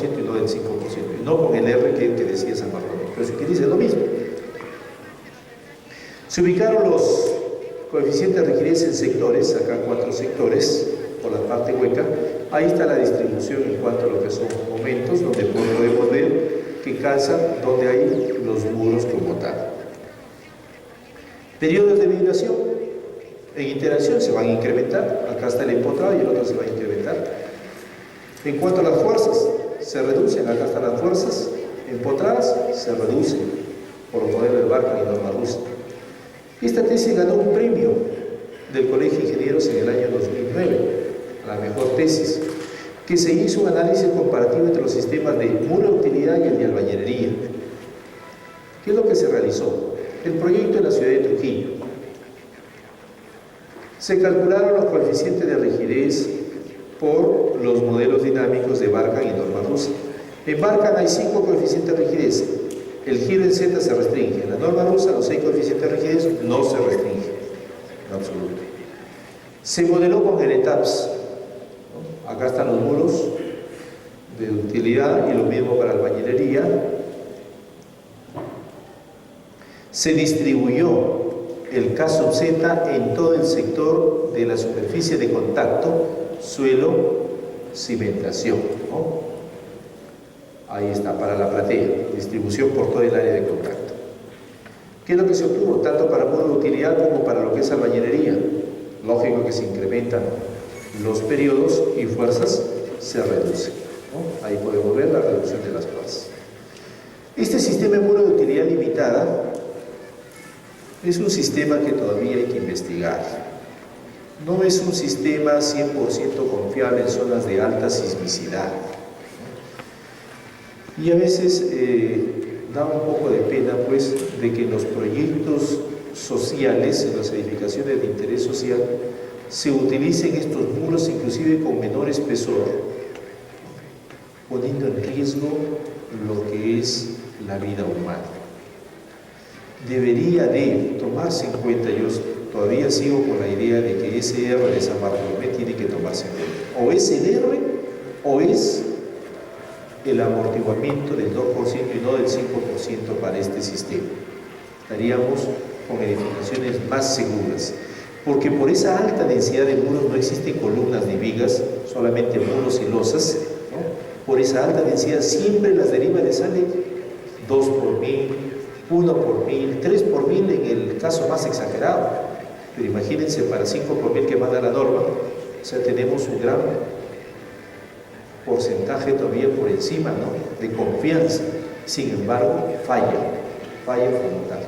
y no del 5%, y no con el R que decía San Bartolomé, pero se utiliza lo mismo. Se ubicaron los coeficientes de rigidez en sectores, acá 4 sectores, por la parte hueca. Ahí está la distribución en cuanto a lo que son momentos, donde podemos ver que calzan donde hay los muros como tal. Periodos de vibración. En interacción se van a incrementar, acá está el empotrado y el otro se va a incrementar. En cuanto a las fuerzas, se reducen, acá están las fuerzas empotradas, se reducen por los modelos de Barkham y norma rusa. Esta tesis ganó un premio del Colegio de Ingenieros en el año 2009, a la mejor tesis, que se hizo un análisis comparativo entre los sistemas de muro de utilidad y el de albañilería. ¿Qué es lo que se realizó? El proyecto en la ciudad de Trujillo. Se calcularon los coeficientes de rigidez por los modelos dinámicos de Barkham y norma rusa. En Barkham hay 5 coeficientes de rigidez. El giro en Z se restringe. En la norma rusa los 6 coeficientes de rigidez no se restringen en absoluto. Se modeló con el ETAPS. Acá están los muros de utilidad y lo mismo para albañilería. Se distribuyó el K sub Z en todo el sector de la superficie de contacto, suelo, cimentación, ¿no? Ahí está, para la platea, distribución por todo el área de contacto. ¿Qué es lo que se obtuvo? Tanto para muro de utilidad como para lo que es albañilería. Lógico que se incrementan los periodos y fuerzas se reducen, ¿no? Ahí podemos ver la reducción de las fuerzas. Este sistema de muro de utilidad limitada es un sistema que todavía hay que investigar. No es un sistema 100% confiable en zonas de alta sismicidad. Y a veces da un poco de pena, pues, de que en los proyectos sociales, en las edificaciones de interés social, se utilicen estos muros inclusive con menor espesor, poniendo en riesgo lo que es la vida humana. Debería de tomarse en cuenta, yo todavía sigo con la idea de que ese R de San Bartolomé tiene que tomarse en cuenta. O es el R o es el amortiguamiento del 2% y no del 5% para este sistema. Estaríamos con edificaciones más seguras, porque por esa alta densidad de muros no existen columnas ni vigas, solamente muros y losas, ¿no? Por esa alta densidad siempre las derivas le salen 2 por 1000, 1 por 1000, 3 por 1000 en el caso más exagerado. Pero imagínense para 5 por 1000 que manda la norma, o sea, tenemos un gran porcentaje todavía por encima, ¿no?, de confianza. Sin embargo, falla fundamental.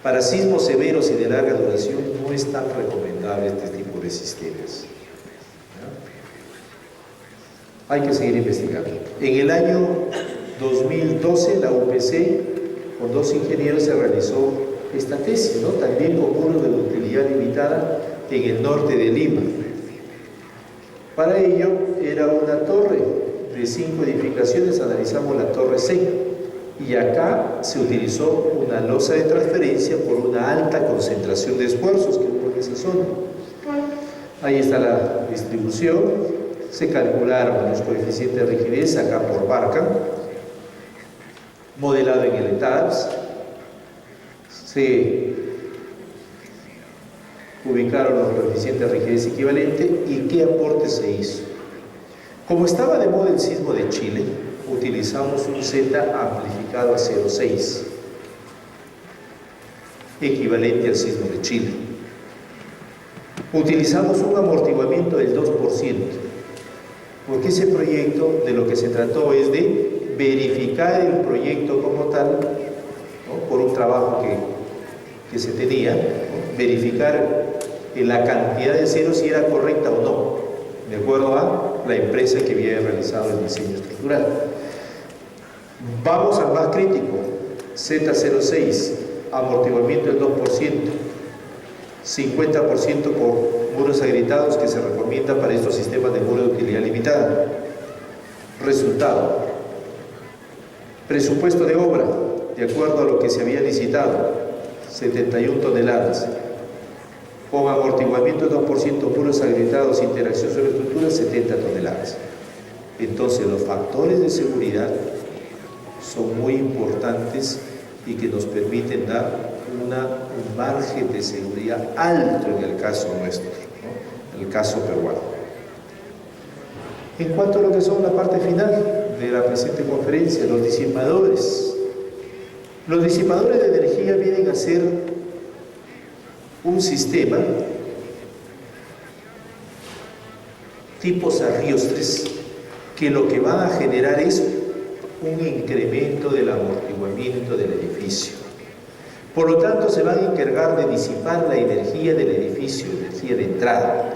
Para sismos severos y de larga duración no es tan recomendable este tipo de sistemas, ¿no? Hay que seguir investigando. En el año 2012 la UPC con 2 ingenieros se realizó esta tesis, ¿no?, también con muros de utilidad limitada en el norte de Lima. Para ello era una torre de 5 edificaciones, analizamos la torre C, y acá se utilizó una losa de transferencia por una alta concentración de esfuerzos que hubo en esa zona. Ahí está la distribución, se calcularon los coeficientes de rigidez acá por Barkham, modelado en el ETAPS, se ubicaron los coeficientes de rigidez equivalente y qué aporte se hizo. Como estaba de moda el sismo de Chile, utilizamos un Z amplificado a 0,6, equivalente al sismo de Chile. Utilizamos un amortiguamiento del 2%, porque ese proyecto de lo que se trató es de verificar el proyecto como tal, ¿no?, por un trabajo que se tenía, ¿no?, verificar la cantidad de ceros si era correcta o no, de acuerdo a la empresa que había realizado el diseño estructural. Vamos al más crítico, Z06, amortiguamiento del 2%, 50% por muros agrietados que se recomienda para estos sistemas de muro de utilidad limitada. Resultado: presupuesto de obra, de acuerdo a lo que se había licitado, 71 toneladas. Con amortiguamiento del 2%, muros agrietados, interacción sobre estructuras, 70 toneladas. Entonces los factores de seguridad son muy importantes y que nos permiten dar un margen de seguridad alto en el caso nuestro, ¿no? El caso peruano. En cuanto a lo que son la parte final de la presente conferencia, los disipadores. Los disipadores de energía vienen a ser un sistema tipo sarriostres que lo que van a generar es un incremento del amortiguamiento del edificio. Por lo tanto, se van a encargar de disipar la energía del edificio, energía de entrada.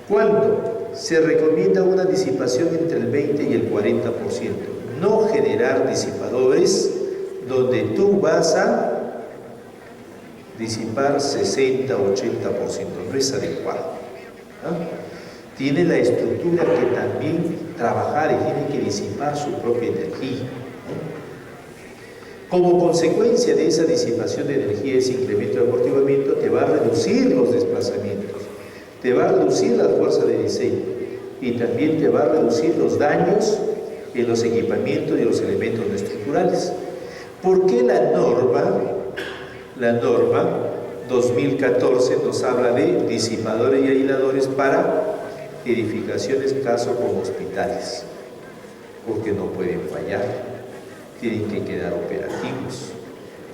¿Cuándo? Se recomienda una disipación entre el 20 y el 40%. No generar disipadores donde tú vas a disipar 60 o 80%. No es adecuado, ¿no? Tiene la estructura que también trabajar y tiene que disipar su propia energía, ¿no? Como consecuencia de esa disipación de energía, ese incremento de amortiguamiento te va a reducir los desplazamientos, te va a reducir la fuerza de diseño y también te va a reducir los daños en los equipamientos y los elementos no estructurales. ¿Por qué la norma 2014 nos habla de disipadores y aisladores para edificaciones, caso como hospitales? Porque no pueden fallar, tienen que quedar operativos.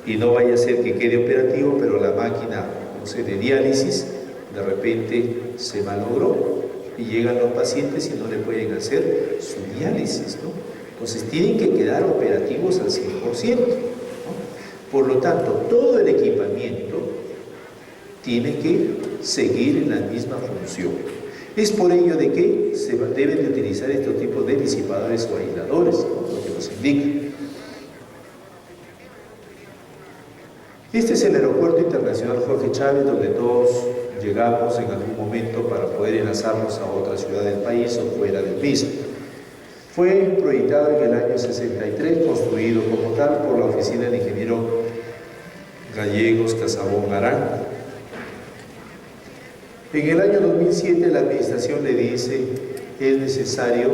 Y no vaya a ser que quede operativo, pero la máquina, no sé, de diálisis, de repente se malogró y llegan los pacientes y no le pueden hacer su diálisis, ¿no? Entonces tienen que quedar operativos al 100%, ¿no? Por lo tanto, todo el equipamiento tiene que seguir en la misma función. Es por ello de que se deben de utilizar estos tipos de disipadores o aisladores, ¿no? Lo que nos indica. Este es el Aeropuerto Internacional Jorge Chávez, donde todos llegamos en algún momento para poder enlazarnos a otra ciudad del país o fuera del mismo. Fue proyectado en el año 63, construido como tal por la oficina del ingeniero Gallegos Casabón Arango. En el año 2007 la administración le dice que es necesario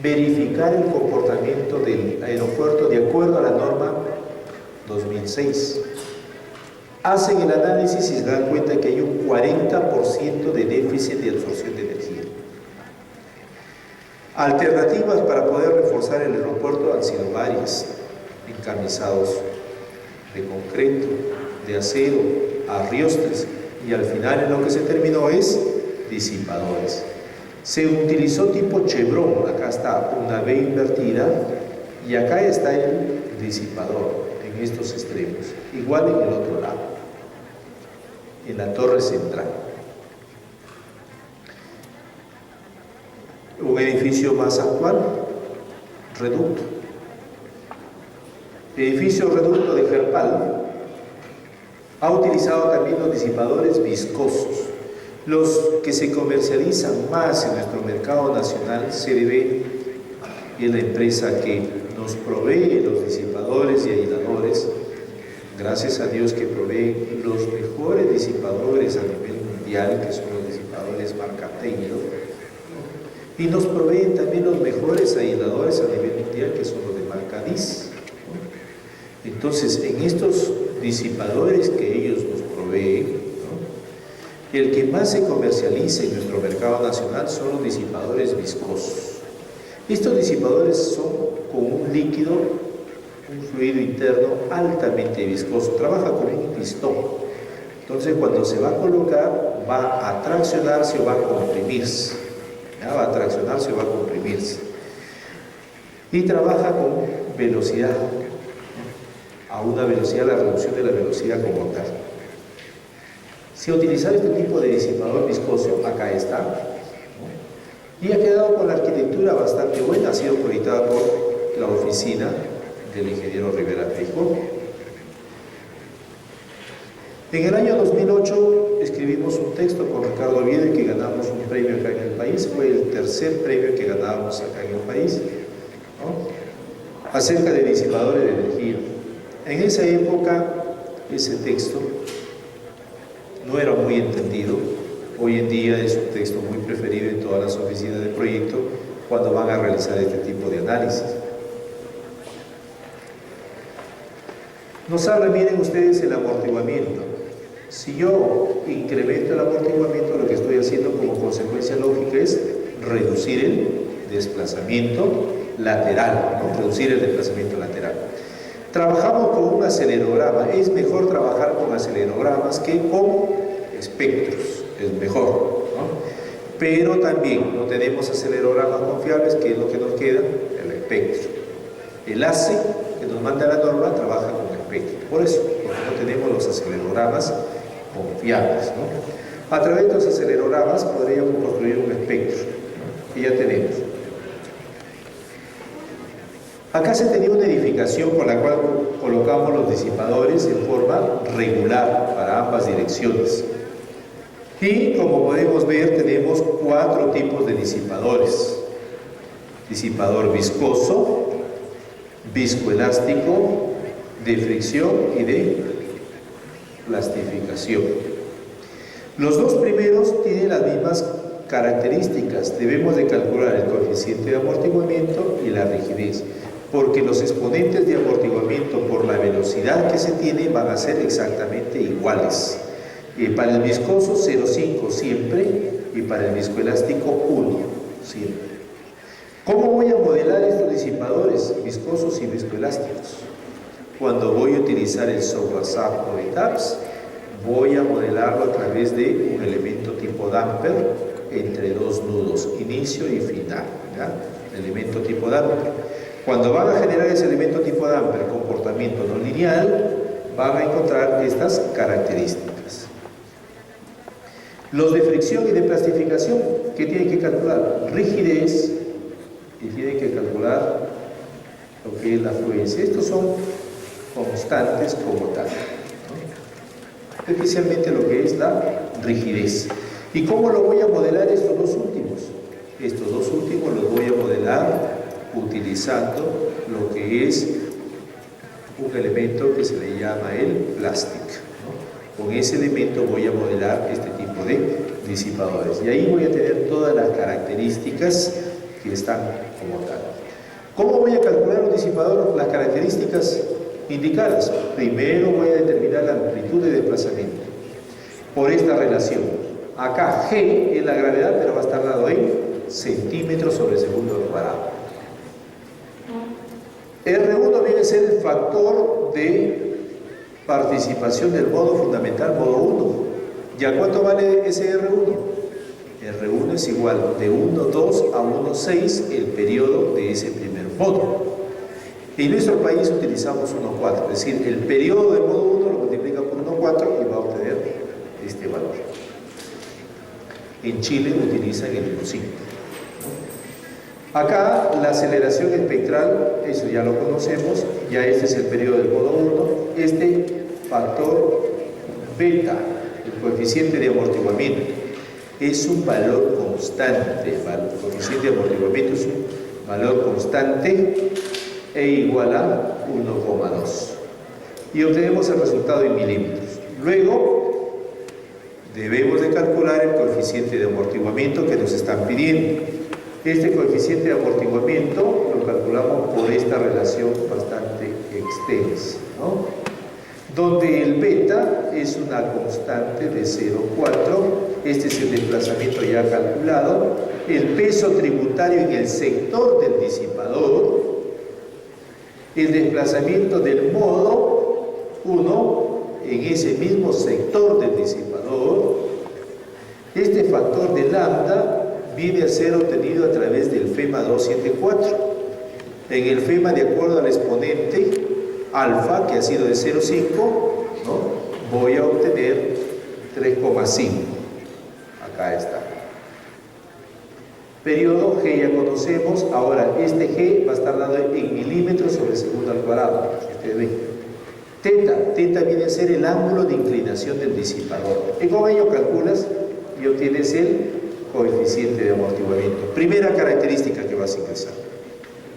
verificar el comportamiento del aeropuerto de acuerdo a la norma 2006. Hacen el análisis y se dan cuenta que hay un 40% de déficit de absorción de energía. Alternativas para poder reforzar el aeropuerto han sido varias: encamisados de concreto, de acero, arriostres, y al final en lo que se terminó es disipadores. Se utilizó tipo chevron, acá está una V invertida y acá está el disipador en estos extremos, igual en el otro lado, en la torre central. Un edificio más actual, reducto. Edificio reducto de Gerpal ha utilizado también los disipadores viscosos. Los que se comercializan más en nuestro mercado nacional, CDB, es la empresa que nos provee los disipadores y aisladores. Gracias a Dios que provee los mejores disipadores a nivel mundial, que son los disipadores marca Taylor, y nos proveen también los mejores aisladores a nivel mundial, que son los de marca DIS. Entonces, en estos disipadores que ellos nos proveen, ¿no?, el que más se comercializa en nuestro mercado nacional son los disipadores viscosos. Estos disipadores son con un líquido, un fluido interno altamente viscoso, trabaja con un pistón. Entonces, cuando se va a colocar, va a traccionarse o va a comprimirse. ¿Ya? Va a traccionarse o va a comprimirse. Y trabaja con velocidad, a una velocidad, la reducción de la velocidad como tal. Si utilizar este tipo de disipador viscoso, acá está, ¿no?, y ha quedado con la arquitectura bastante buena, ha sido proyectada por la oficina del ingeniero Rivera Feijó. En el año 2008 escribimos un texto con Ricardo Oviedo y que ganamos un premio acá en el país, fue el tercer premio que ganábamos acá en el país, ¿no?, acerca de disipadores de energía. En esa época, ese texto no era muy entendido. Hoy en día es un texto muy preferido en todas las oficinas de proyecto cuando van a realizar este tipo de análisis. Nos habla, miren ustedes, el amortiguamiento. Si yo incremento el amortiguamiento, lo que estoy haciendo como consecuencia lógica es reducir el desplazamiento lateral, ¿no? Reducir el desplazamiento lateral. Trabajamos con un acelerograma. Es mejor trabajar con acelerogramas que con espectros. Es mejor, ¿no? Pero también no tenemos acelerogramas confiables, que es lo que nos queda, el espectro. El ACE que nos manda la norma trabaja con espectro. Por eso, porque no tenemos los acelerogramas confiables, ¿no? A través de los acelerogramas podríamos construir un espectro, ¿no? Que ya tenemos. Acá se tenía una edificación con la cual colocamos los disipadores en forma regular para ambas direcciones. Y como podemos ver, tenemos 4 tipos de disipadores: disipador viscoso, viscoelástico, de fricción y de plastificación. Los dos primeros tienen las mismas características. Debemos de calcular el coeficiente de amortiguamiento y la rigidez, porque los exponentes de amortiguamiento por la velocidad que se tiene van a ser exactamente iguales. Para el viscoso 0,5 siempre, y para el viscoelástico 1 siempre. ¿Cómo voy a modelar estos disipadores viscosos y viscoelásticos? Cuando voy a utilizar el software SAP o ETAPS, voy a modelarlo a través de un elemento tipo damper entre dos nudos, inicio y final, ¿ya? Elemento tipo damper. Cuando van a generar ese elemento tipo damper, comportamiento no lineal, van a encontrar estas características. Los de fricción y de plastificación, ¿qué tienen que calcular? Rigidez, y tienen que calcular lo que es la fluencia. Estos son constantes como tal, ¿no? Especialmente lo que es la rigidez. ¿Y cómo lo voy a modelar estos dos últimos? Estos dos últimos los voy a modelar utilizando lo que es un elemento que se le llama el plastic, ¿no? Con ese elemento voy a modelar este tipo de disipadores, y ahí voy a tener todas las características que están como tal. ¿Cómo voy a calcular un disipador? Las características indicadas. Primero voy a determinar la amplitud de desplazamiento por esta relación. Acá G es la gravedad, pero va a estar dado en centímetros sobre segundo al cuadrado. R1 viene a ser el factor de participación del modo fundamental, modo 1. ¿Ya cuánto vale ese R1? R1 es igual de 1,2 a 1,6 el periodo de ese primer modo. En nuestro país utilizamos 1,4, es decir, el periodo del modo 1 lo multiplica por 1,4 y va a obtener este valor. En Chile utilizan el 1,5. Acá la aceleración espectral, eso ya lo conocemos, ya este es el periodo del modo 1, este factor beta, el coeficiente de amortiguamiento, es un valor constante. El coeficiente de amortiguamiento es un valor constante e igual a 1,2. Y obtenemos el resultado en milímetros. Luego, debemos de calcular el coeficiente de amortiguamiento que nos están pidiendo. Este coeficiente de amortiguamiento lo calculamos por esta relación bastante extensa, ¿no? Donde el beta es una constante de 0,4, este es el desplazamiento ya calculado, el peso tributario en el sector del disipador, el desplazamiento del modo 1 en ese mismo sector del disipador. Este factor de lambda viene a ser obtenido a través del FEMA 274. En el FEMA, de acuerdo al exponente alfa, que ha sido de 0,5, ¿no?, voy a obtener 3,5. Acá está. Periodo G ya conocemos. Ahora este G va a estar dado en milímetros sobre segundo al cuadrado. Ustedes ven. Teta viene a ser el ángulo de inclinación del disipador. Y con ello calculas y obtienes el coeficiente de amortiguamiento. Primera característica que vas a ingresar.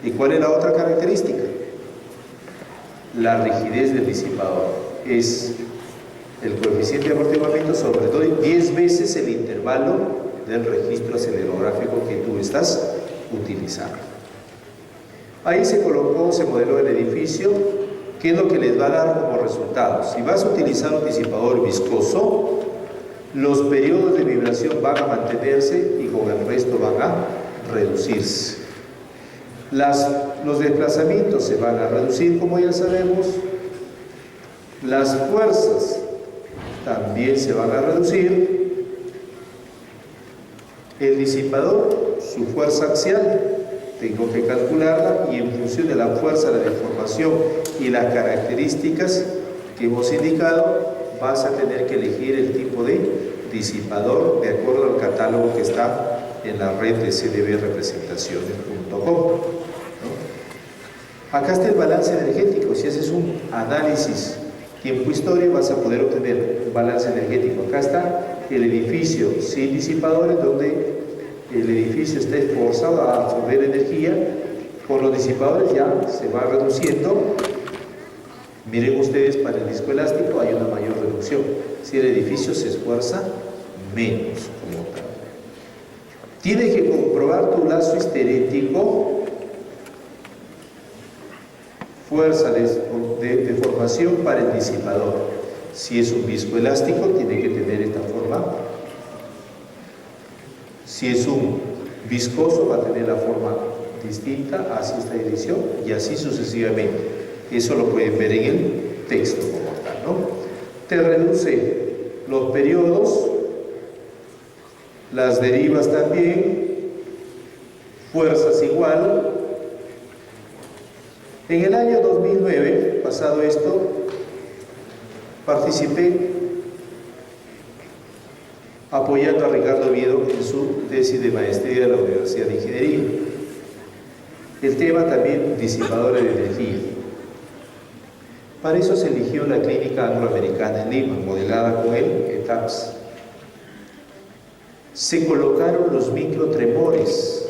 ¿Y cuál es la otra característica? La rigidez del disipador. Es el coeficiente de amortiguamiento sobre 10 veces el intervalo del registro acelerográfico que tú estás utilizar. Ahí se colocó, se modeló el edificio, qué es lo que les va a dar como resultado. Si vas a utilizar un disipador viscoso, los periodos de vibración van a mantenerse y con el resto van a reducirse. Los desplazamientos se van a reducir, como ya sabemos. Las fuerzas también se van a reducir. El disipador, su fuerza axial, tengo que calcularla y en función de la fuerza, la deformación y las características que hemos indicado, vas a tener que elegir el tipo de disipador de acuerdo al catálogo que está en la red de cdbrepresentaciones.com, ¿no? Acá está el balance energético. Si haces un análisis tiempo-historia, vas a poder obtener un balance energético. Acá está el edificio sin disipadores, donde el edificio está esforzado a absorber energía. Con los disipadores ya se va reduciendo. Miren ustedes, para el viscoelástico hay una mayor reducción. Si el edificio se esfuerza menos como tal. Tienes que comprobar tu lazo histerético, fuerza de formación para el disipador. Si es un viscoelástico, tiene que tener esta forma. Si es un viscoso, va a tener la forma distinta, así esta división, y así sucesivamente. Eso lo pueden ver en el texto como tal, ¿no? Te reduce los periodos, las derivas también, fuerzas igual. En el año 2009, pasado esto, participé apoyando a Ricardo Oviedo en su tesis de maestría de la Universidad de Ingeniería. El tema también, disipadores de energía. Para eso se eligió la Clínica Angloamericana en Lima, modelada con el ETAPS. Se colocaron los microtremores